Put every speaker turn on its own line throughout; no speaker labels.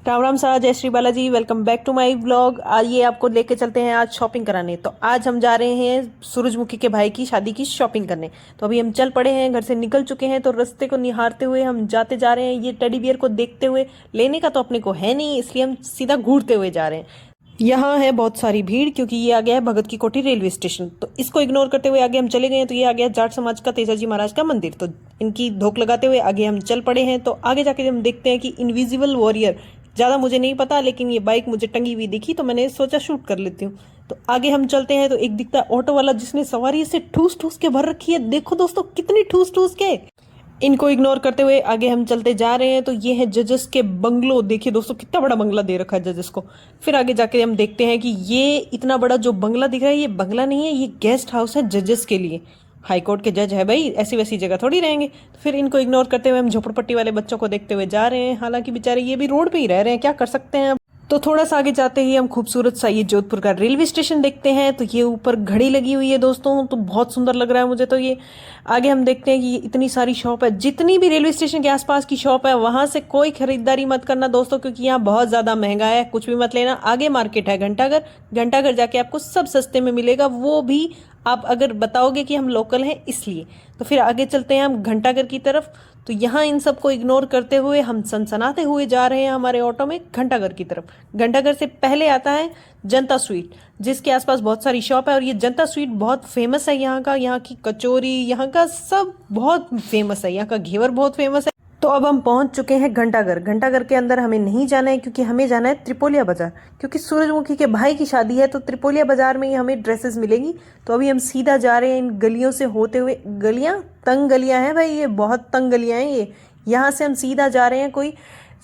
राम राम सा जय Shri Balaji. Welcome back to my vlog. आइए आपको लेके चलते हैं आज शॉपिंग कराने। तो आज हम जा रहे हैं सूरजमुखी के भाई की शादी की शॉपिंग करने। तो अभी हम चल पड़े हैं, घर से निकल चुके हैं। तो रास्ते को निहारते हुए हम जाते जा रहे हैं, ये टेडी बियर को देखते हुए। लेने का तो अपने को है नहीं, इसलिए हम सीधा घूरते हुए जा रहे हैं। यहाँ है बहुत सारी भीड़, क्योंकि ये आ गया है भगत की कोठी रेलवे स्टेशन। तो इसको इग्नोर करते हुए आगे हम चले गए हैं। तो ये आ गया जाट समाज का तेजाजी महाराज का मंदिर। तो इनकी धोख लगाते हुए आगे हम चल पड़े हैं। तो आगे जाके हम देखते हैं कि इनविजिबल वॉरियर, ज़्यादा मुझे नहीं पता, लेकिन ये बाइक मुझे टंगी हुई दिखी तो मैंने सोचा शूट कर लेती हूँ। तो आगे हम चलते हैं तो एक दिखता है ऑटो वाला, जिसने सवारी से ठूस ठूस के भर रखी है। देखो दोस्तों कितनी ठूस ठूस के। इनको इग्नोर करते हुए आगे हम चलते जा रहे हैं। तो ये है जजेस के बंगलो। देखिए दोस्तों कितना बड़ा बंगला दे रखा है जजेस को। फिर आगे जाके हम देखते हैं कि ये इतना बड़ा जो बंगला दिख रहा है, ये बंगला नहीं है, ये गेस्ट हाउस है जजेस के लिए। हाई कोर्ट के जज है भाई, ऐसी वैसी जगह थोड़ी रहेंगे। तो फिर इनको इग्नोर करते हुए हम झोपड़पट्टी वाले बच्चों को देखते हुए जा रहे हैं। हालांकि बेचारे ये भी रोड पे ही रह रहे हैं, क्या कर सकते हैं अब। तो थोड़ा सा आगे जाते ही हम खूबसूरत सा ये जोधपुर का रेलवे स्टेशन देखते हैं। तो ये ऊपर घड़ी लगी हुई है दोस्तों, तो बहुत सुंदर लग रहा है मुझे। तो ये आगे हम देखते हैं कि ये इतनी सारी शॉप है। जितनी भी रेलवे स्टेशन के आसपास की शॉप है, वहां से कोई खरीदारी मत करना दोस्तों, क्योंकि यहाँ बहुत ज्यादा महंगा है। कुछ भी मत लेना। आगे मार्केट है घंटाघर, घंटाघर जाके आपको सब सस्ते में मिलेगा, वो भी आप अगर बताओगे कि हम लोकल हैं इसलिए। तो फिर आगे चलते हैं हम घंटाघर की तरफ। तो यहाँ इन सबको इग्नोर करते हुए हम सनसनाते हुए जा रहे हैं हमारे ऑटो में घंटाघर की तरफ। घंटाघर से पहले आता है जनता स्वीट, जिसके आसपास बहुत सारी शॉप है। और ये जनता स्वीट बहुत फेमस है यहाँ का। यहाँ की कचौरी, यहाँ का सब बहुत फेमस है। यहाँ का घेवर बहुत फेमस है। तो अब हम पहुंच चुके हैं घंटाघर। घंटाघर के अंदर हमें नहीं जाना है, क्योंकि हमें जाना है त्रिपोलिया बाजार, क्योंकि सूरजमुखी के भाई की शादी है। तो त्रिपोलिया बाजार में ही हमें ड्रेसेस मिलेंगी। तो अभी हम सीधा जा रहे हैं इन गलियों से होते हुए। गलियां तंग गलियां हैं भाई, ये बहुत तंग गलियां हैं ये। यहाँ से हम सीधा जा रहे हैं कोई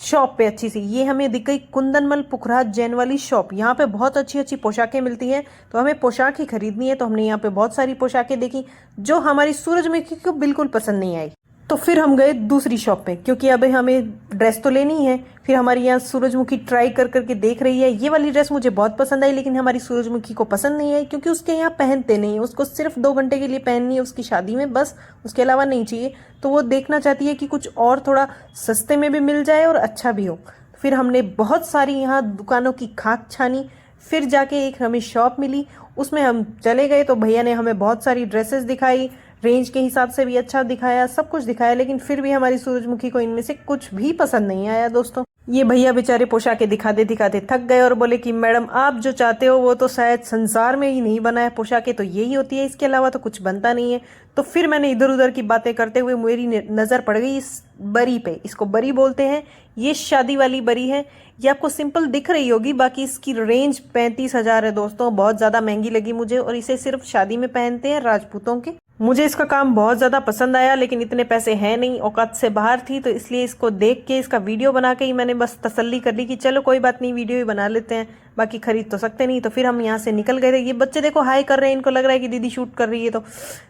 शॉप पे अच्छी सी। ये हमें दिख गई कुंदनमल पुखराज जैन वाली शॉप। यहाँ पे बहुत अच्छी अच्छी पोशाकें मिलती हैं। तो हमें पोशाक ही खरीदनी है। तो हमने यहाँ पे बहुत सारी पोशाकें देखी जो हमारी सूरजमुखी को बिल्कुल पसंद नहीं आई। तो फिर हम गए दूसरी शॉप पे, क्योंकि अब हमें ड्रेस तो लेनी है। फिर हमारी यहाँ सूरजमुखी ट्राई कर करके देख रही है। ये वाली ड्रेस मुझे बहुत पसंद आई, लेकिन हमारी सूरजमुखी को पसंद नहीं आई, क्योंकि उसके यहाँ पहनते नहीं है। उसको सिर्फ 2 घंटे के लिए पहननी है उसकी शादी में, बस। उसके अलावा नहीं चाहिए। तो वो देखना चाहती है कि कुछ और थोड़ा सस्ते में भी मिल जाए और अच्छा भी हो। फिर हमने बहुत सारी यहाँ दुकानों की खाक छानी। फिर जाके एक हमें शॉप मिली, उसमें हम चले गए। तो भैया ने हमें बहुत सारी ड्रेसेस दिखाई, रेंज के हिसाब से भी अच्छा दिखाया, सब कुछ दिखाया। लेकिन फिर भी हमारी सूरजमुखी को इनमें से कुछ भी पसंद नहीं आया दोस्तों। ये भैया बेचारे पोशाकें दिखाते दिखाते थक गए और बोले कि मैडम आप जो चाहते हो वो तो शायद संसार में ही नहीं बना है। पोशाकें तो यही होती है, इसके अलावा तो कुछ बनता नहीं है। तो फिर मैंने इधर उधर की बातें करते हुए मेरी नज़र पड़ गई इस बरी पे। इसको बरी बोलते हैं। ये शादी वाली बरी है। ये आपको सिंपल दिख रही होगी, बाकी इसकी रेंज 35,000 है दोस्तों। बहुत ज़्यादा महंगी लगी मुझे, और इसे सिर्फ शादी में पहनते हैं राजपूतों के। मुझे इसका काम बहुत ज़्यादा पसंद आया, लेकिन इतने पैसे हैं नहीं, औकात से बाहर थी। तो इसलिए इसको देख के, इसका वीडियो बना के ही मैंने बस तसल्ली कर ली कि चलो कोई बात नहीं, वीडियो ही बना लेते हैं, बाकी खरीद तो सकते नहीं। तो फिर हम यहाँ से निकल गए थे। ये बच्चे देखो हाई कर रहे हैं, इनको लग रहा है कि दीदी शूट कर रही है। तो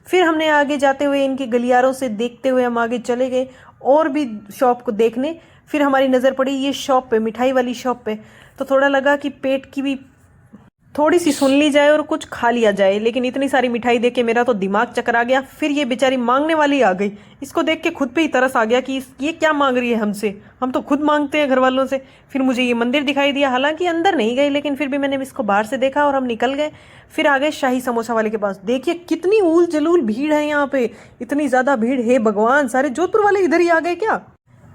फिर हमने आगे जाते हुए इनकी गलियारों से देखते हुए हम आगे चले गए और भी शॉप को देखने। फिर हमारी नज़र पड़ी ये शॉप पे, मिठाई वाली शॉप पे। तो थोड़ा लगा कि पेट की भी थोड़ी सी सुन ली जाए और कुछ खा लिया जाए, लेकिन इतनी सारी मिठाई देख के मेरा तो दिमाग चकरा गया। फिर ये बेचारी मांगने वाली आ गई। इसको देख के खुद पे ही तरस आ गया कि ये क्या मांग रही है हमसे, हम तो खुद मांगते हैं घर वालों से। फिर मुझे ये मंदिर दिखाई दिया, हालांकि अंदर नहीं गई, लेकिन फिर भी मैंने इसको बाहर से देखा और हम निकल गए। फिर आ गए शाही समोसा वाले के पास। देखिए कितनी ऊल जलूल भीड़ है यहाँ पे, इतनी ज्यादा भीड़ है भगवान, सारे जोधपुर वाले इधर ही आ गए क्या।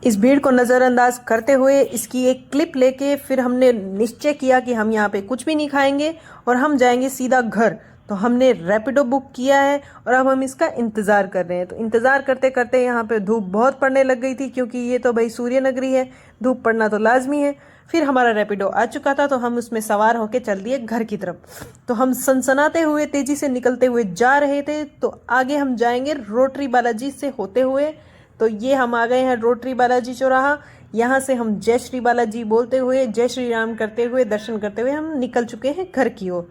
इस भीड़ को नज़रअंदाज करते हुए इसकी एक क्लिप लेके फिर हमने निश्चय किया कि हम यहाँ पे कुछ भी नहीं खाएंगे और हम जाएंगे सीधा घर। तो हमने रैपिडो बुक किया है और अब हम इसका इंतज़ार कर रहे हैं। तो इंतज़ार करते करते यहाँ पे धूप बहुत पड़ने लग गई थी, क्योंकि ये तो भाई सूर्य नगरी है, धूप पड़ना तो लाजमी है। फिर हमारा रैपिडो आ चुका था, तो हम उसमें सवार होकर चल दिए घर की तरफ। तो हम सनसनाते हुए तेज़ी से निकलते हुए जा रहे थे। तो आगे हम जाएंगे रोटरी बालाजी से होते हुए। तो ये हम आ गए हैं रोटरी बालाजी चौराहा। यहाँ से हम जय श्री बालाजी बोलते हुए, जय श्री राम करते हुए, दर्शन करते हुए हम निकल चुके हैं घर की ओर।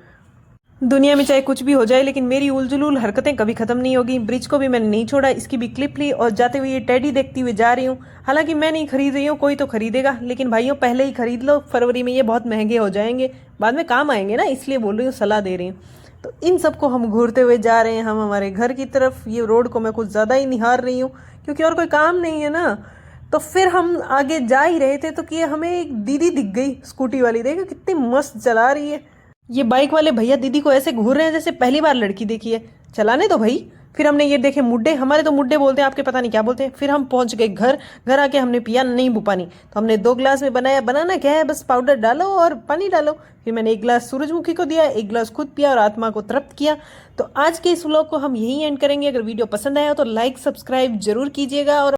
दुनिया में चाहे कुछ भी हो जाए, लेकिन मेरी उलझुल हरकतें कभी खत्म नहीं होगी। ब्रिज को भी मैंने नहीं छोड़ा, इसकी भी क्लिप ली और जाते हुए ये टेडी देखती हुए जा रही हूँ। हालांकि मैं नहीं खरीद रही हूँ, कोई तो खरीदेगा, लेकिन भाइयों पहले ही खरीद लो, फरवरी में ये बहुत महंगे हो जाएंगे, बाद में काम आएंगे ना, इसलिए बोल रही हूँ, सलाह दे रही हूँ। तो इन सबको हम घूरते हुए जा रहे हैं हम हमारे घर की तरफ। ये रोड को मैं कुछ ज़्यादा ही निहार रही हूँ, क्योंकि और कोई काम नहीं है ना। तो फिर हम आगे जा ही रहे थे तो कि हमें एक दीदी दिख गई स्कूटी वाली, देखो कितनी मस्त चला रही है। ये बाइक वाले भैया दीदी को ऐसे घूर रहे हैं जैसे पहली बार लड़की देखी है, चलाने दो भाई। फिर हमने ये देखे मुड्डे, हमारे तो मुड्डे बोलते हैं, आपके पता नहीं क्या बोलते हैं। फिर हम पहुंच गए घर। घर आके हमने पिया नींबू पानी। तो हमने 2 गिलास में बनाया, बनाना क्या है, बस पाउडर डालो और पानी डालो। फिर मैंने 1 गिलास सूरजमुखी को दिया, 1 गिलास खुद पिया और आत्मा को तृप्त किया। तो आज के इस व्लॉग को हम यहीं एंड करेंगे। अगर वीडियो पसंद आया हो तो लाइक सब्सक्राइब जरूर कीजिएगा और